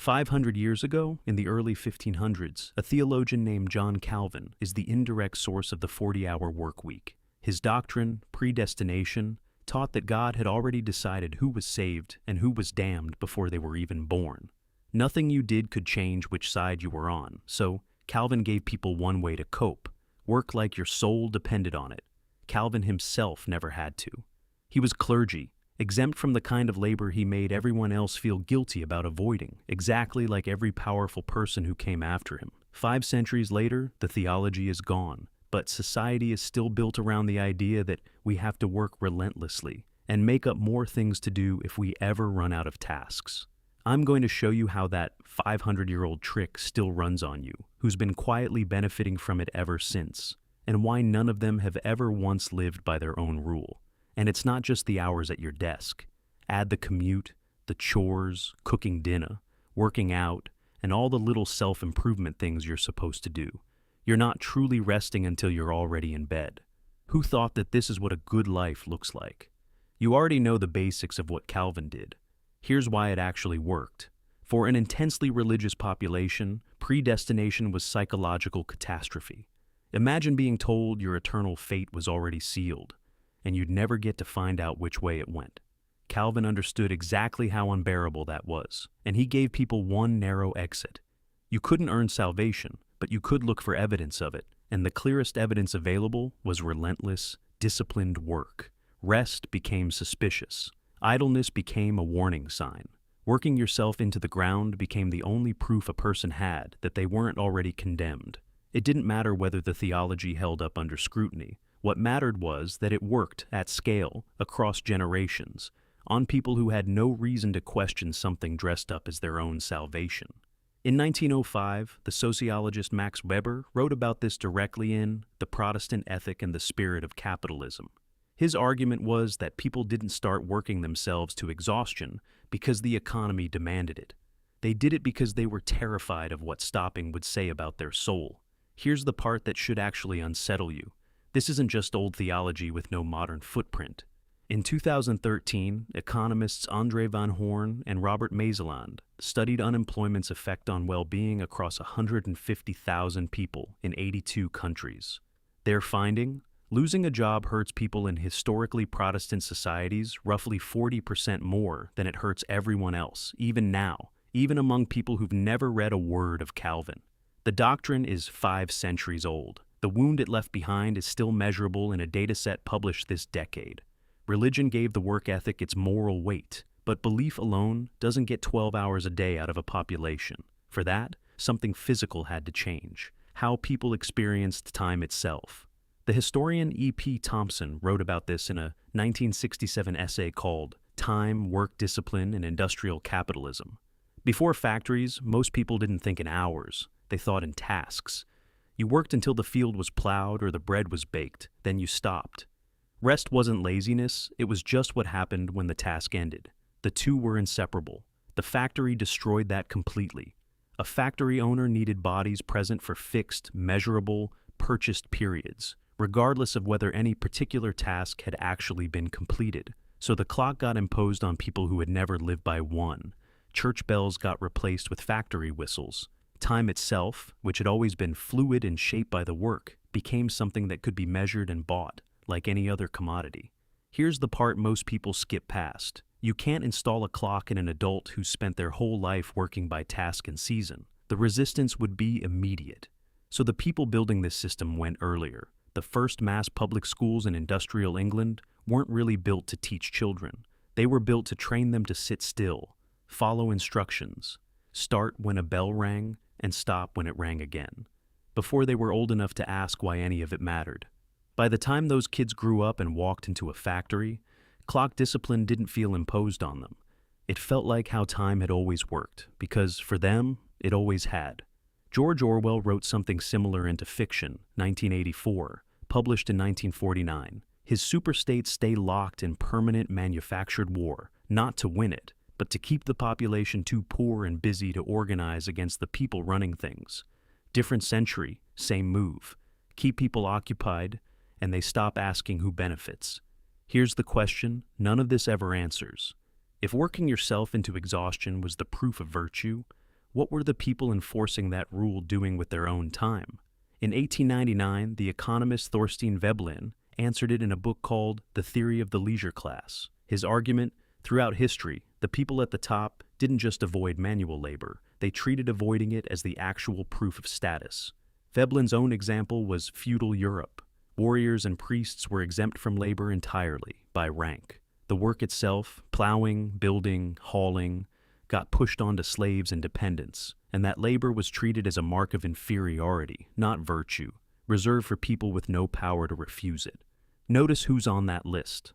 500 years ago, in the early 1500s, a theologian named John Calvin is the indirect source of the 40-hour work week. His doctrine, predestination, taught that God had already decided who was saved and who was damned before they were even born. Nothing you did could change which side you were on, so Calvin gave people one way to cope: work like your soul depended on it. Calvin himself never had to. He was clergy, exempt from the kind of labor he made everyone else feel guilty about avoiding, exactly like every powerful person who came after him. 5 centuries later, the theology is gone, but society is still built around the idea that we have to work relentlessly and make up more things to do if we ever run out of tasks. I'm going to show you how that 500-year-old trick still runs on you, who's been quietly benefiting from it ever since, and why none of them have ever once lived by their own rule. And it's not just the hours at your desk. Add the commute, the chores, cooking dinner, working out, and all the little self-improvement things you're supposed to do. You're not truly resting until you're already in bed. Who thought that this is what a good life looks like? You already know the basics of what Calvin did. Here's why it actually worked. For an intensely religious population, predestination was psychological catastrophe. Imagine being told your eternal fate was already sealed, and you'd never get to find out which way it went. Calvin understood exactly how unbearable that was, and he gave people one narrow exit. You couldn't earn salvation, but you could look for evidence of it, and the clearest evidence available was relentless, disciplined work. Rest became suspicious. Idleness became a warning sign. Working yourself into the ground became the only proof a person had that they weren't already condemned. It didn't matter whether the theology held up under scrutiny. What mattered was that it worked at scale, across generations, on people who had no reason to question something dressed up as their own salvation. In 1905, the sociologist Max Weber wrote about this directly in The Protestant Ethic and the Spirit of Capitalism. His argument was that people didn't start working themselves to exhaustion because the economy demanded it. They did it because they were terrified of what stopping would say about their soul. Here's the part that should actually unsettle you. This isn't just old theology with no modern footprint. In 2013, economists Andre Van Horn and Robert Mazeland studied unemployment's effect on well-being across 150,000 people in 82 countries. Their finding? Losing a job hurts people in historically Protestant societies roughly 40% more than it hurts everyone else, even now, even among people who've never read a word of Calvin. The doctrine is 5 centuries old. The wound it left behind is still measurable in a dataset published this decade. Religion gave the work ethic its moral weight, but belief alone doesn't get 12 hours a day out of a population. For that, something physical had to change: how people experienced time itself. The historian E.P. Thompson wrote about this in a 1967 essay called Time, Work Discipline, and Industrial Capitalism. Before factories, most people didn't think in hours. They thought in tasks. You worked until the field was plowed or the bread was baked, then you stopped. Rest wasn't laziness, it was just what happened when the task ended. The two were inseparable. The factory destroyed that completely. A factory owner needed bodies present for fixed, measurable, purchased periods, regardless of whether any particular task had actually been completed. So the clock got imposed on people who had never lived by one. Church bells got replaced with factory whistles. Time itself, which had always been fluid and shaped by the work, became something that could be measured and bought, like any other commodity. Here's the part most people skip past. You can't install a clock in an adult who spent their whole life working by task and season. The resistance would be immediate. So the people building this system went earlier. The first mass public schools in industrial England weren't really built to teach children. They were built to train them to sit still, follow instructions, start when a bell rang, and stop when it rang again, before they were old enough to ask why any of it mattered. By the time those kids grew up and walked into a factory, clock discipline didn't feel imposed on them. It felt like how time had always worked, because for them, it always had. George Orwell wrote something similar into Fiction, 1984, published in 1949. His superstates stay locked in permanent manufactured war, not to win it, but to keep the population too poor and busy to organize against the people running things. Different century, same move. Keep people occupied, and they stop asking who benefits. Here's the question none of this ever answers. If working yourself into exhaustion was the proof of virtue, what were the people enforcing that rule doing with their own time? In 1899, the economist Thorstein Veblen answered it in a book called The Theory of the Leisure Class. His argument: throughout history, the people at the top didn't just avoid manual labor, they treated avoiding it as the actual proof of status. Veblen's own example was feudal Europe. Warriors and priests were exempt from labor entirely, by rank. The work itself, plowing, building, hauling, got pushed onto slaves and dependents, and that labor was treated as a mark of inferiority, not virtue, reserved for people with no power to refuse it. Notice who's on that list.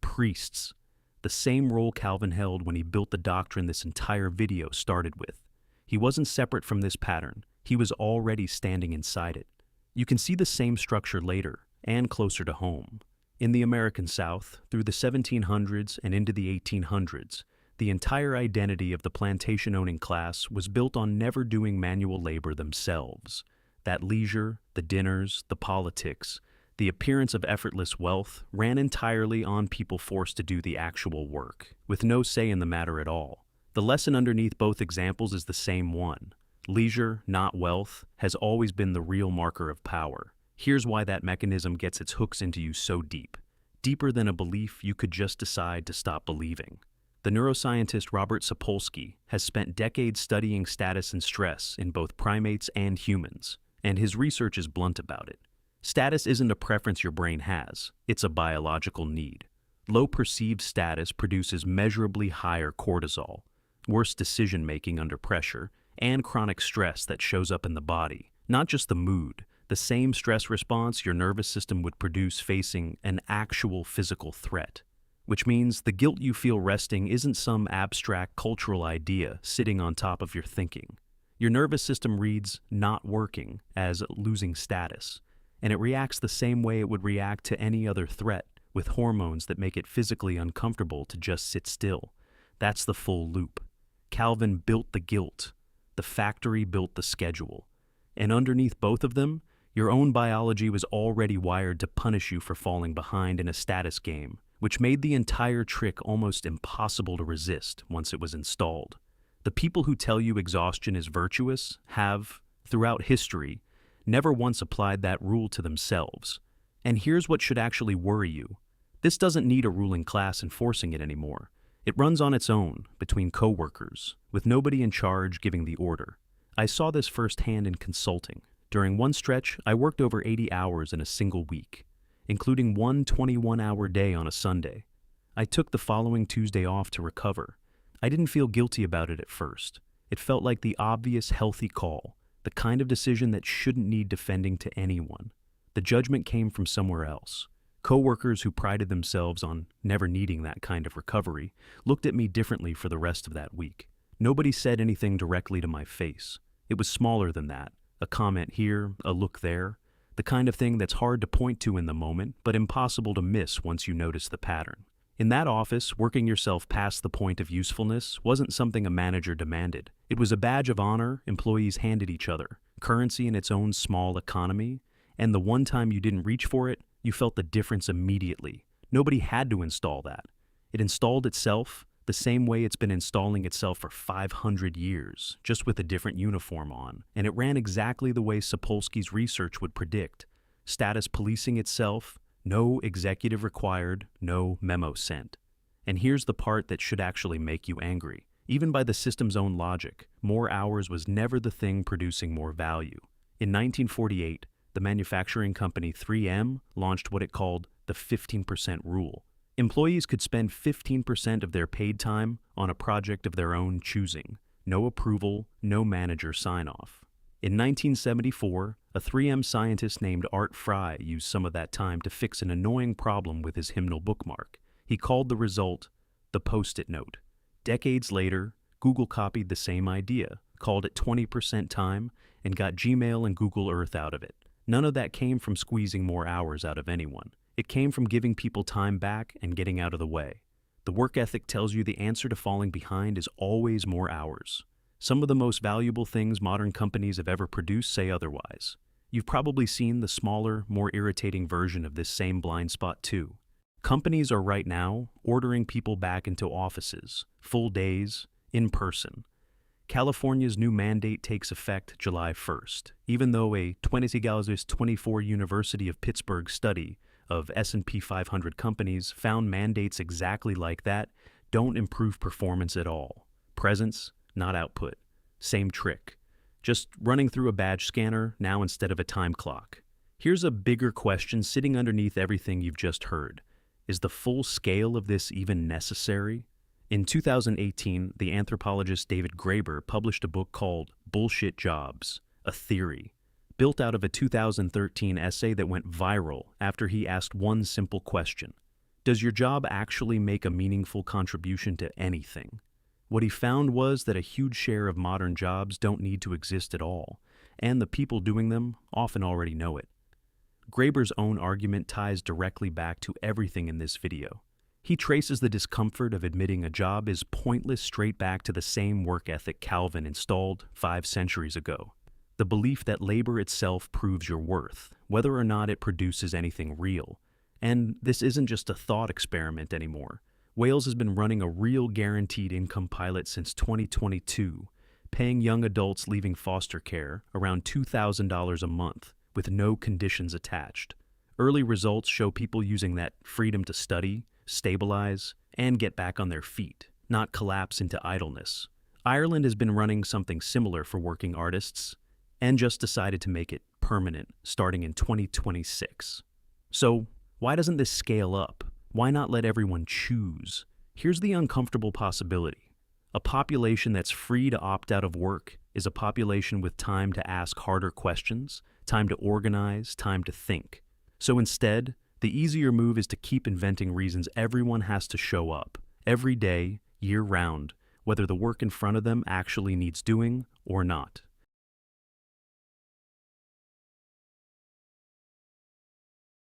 Priests. The same role Calvin held when he built the doctrine this entire video started with. He wasn't separate from this pattern. He was already standing inside it. You can see the same structure later, and closer to home. In the American South, through the 1700s and into the 1800s, the entire identity of the plantation-owning class was built on never doing manual labor themselves. That leisure, the dinners, the politics, the appearance of effortless wealth ran entirely on people forced to do the actual work, with no say in the matter at all. The lesson underneath both examples is the same one. Leisure, not wealth, has always been the real marker of power. Here's why that mechanism gets its hooks into you so deep. Deeper than a belief you could just decide to stop believing. The neuroscientist Robert Sapolsky has spent decades studying status and stress in both primates and humans, and his research is blunt about it. Status isn't a preference your brain has, it's a biological need. Low perceived status produces measurably higher cortisol, worse decision-making under pressure, and chronic stress that shows up in the body, not just the mood, the same stress response your nervous system would produce facing an actual physical threat. Which means the guilt you feel resting isn't some abstract cultural idea sitting on top of your thinking. Your nervous system reads not working as losing status, and it reacts the same way it would react to any other threat, with hormones that make it physically uncomfortable to just sit still. That's the full loop. Calvin built the guilt. The factory built the schedule. And underneath both of them, your own biology was already wired to punish you for falling behind in a status game, which made the entire trick almost impossible to resist once it was installed. The people who tell you exhaustion is virtuous have, throughout history, never once applied that rule to themselves. And here's what should actually worry you. This doesn't need a ruling class enforcing it anymore. It runs on its own, between co-workers, with nobody in charge giving the order. I saw this firsthand in consulting. During one stretch, I worked over 80 hours in a single week, including one 21-hour day on a Sunday. I took the following Tuesday off to recover. I didn't feel guilty about it at first. It felt like the obvious healthy call, the kind of decision that shouldn't need defending to anyone. The judgment came from somewhere else. Co-workers who prided themselves on never needing that kind of recovery looked at me differently for the rest of that week. Nobody said anything directly to my face. It was smaller than that. A comment here, a look there. The kind of thing that's hard to point to in the moment, but impossible to miss once you notice the pattern. In that office, working yourself past the point of usefulness wasn't something a manager demanded. It was a badge of honor employees handed each other, currency in its own small economy, and the one time you didn't reach for it, you felt the difference immediately. Nobody had to install that. It installed itself the same way it's been installing itself for 500 years, just with a different uniform on, and it ran exactly the way Sapolsky's research would predict. Status policing itself, no executive required, no memo sent. And here's the part that should actually make you angry. Even by the system's own logic, more hours was never the thing producing more value. In 1948, the manufacturing company 3M launched what it called the 15% rule. Employees could spend 15% of their paid time on a project of their own choosing. No approval, no manager sign-off. In 1974, a 3M scientist named Art Fry used some of that time to fix an annoying problem with his hymnal bookmark. He called the result the Post-it note. Decades later, Google copied the same idea, called it 20% time, and got Gmail and Google Earth out of it. None of that came from squeezing more hours out of anyone. It came from giving people time back and getting out of the way. The work ethic tells you the answer to falling behind is always more hours. Some of the most valuable things modern companies have ever produced say otherwise. You've probably seen the smaller, more irritating version of this same blind spot too. Companies are right now ordering people back into offices, full days, in person. California's new mandate takes effect July 1st, even though a 2024 University of Pittsburgh study of S&P 500 companies found mandates exactly like that don't improve performance at all. Presence, not output. Same trick. Just running through a badge scanner now instead of a time clock. Here's a bigger question sitting underneath everything you've just heard. Is the full scale of this even necessary? In 2018, the anthropologist David Graeber published a book called Bullshit Jobs, a Theory, built out of a 2013 essay that went viral after he asked one simple question. Does your job actually make a meaningful contribution to anything? What he found was that a huge share of modern jobs don't need to exist at all, and the people doing them often already know it. Graeber's own argument ties directly back to everything in this video. He traces the discomfort of admitting a job is pointless straight back to the same work ethic Calvin installed 5 centuries ago. The belief that labor itself proves your worth, whether or not it produces anything real. And this isn't just a thought experiment anymore. Wales has been running a real guaranteed income pilot since 2022, paying young adults leaving foster care around $2,000 a month with no conditions attached. Early results show people using that freedom to study, stabilize, and get back on their feet, not collapse into idleness. Ireland has been running something similar for working artists and just decided to make it permanent starting in 2026. So, why doesn't this scale up? Why not let everyone choose? Here's the uncomfortable possibility. A population that's free to opt out of work is a population with time to ask harder questions, time to organize, time to think. So instead, the easier move is to keep inventing reasons everyone has to show up, every day, year-round, whether the work in front of them actually needs doing or not.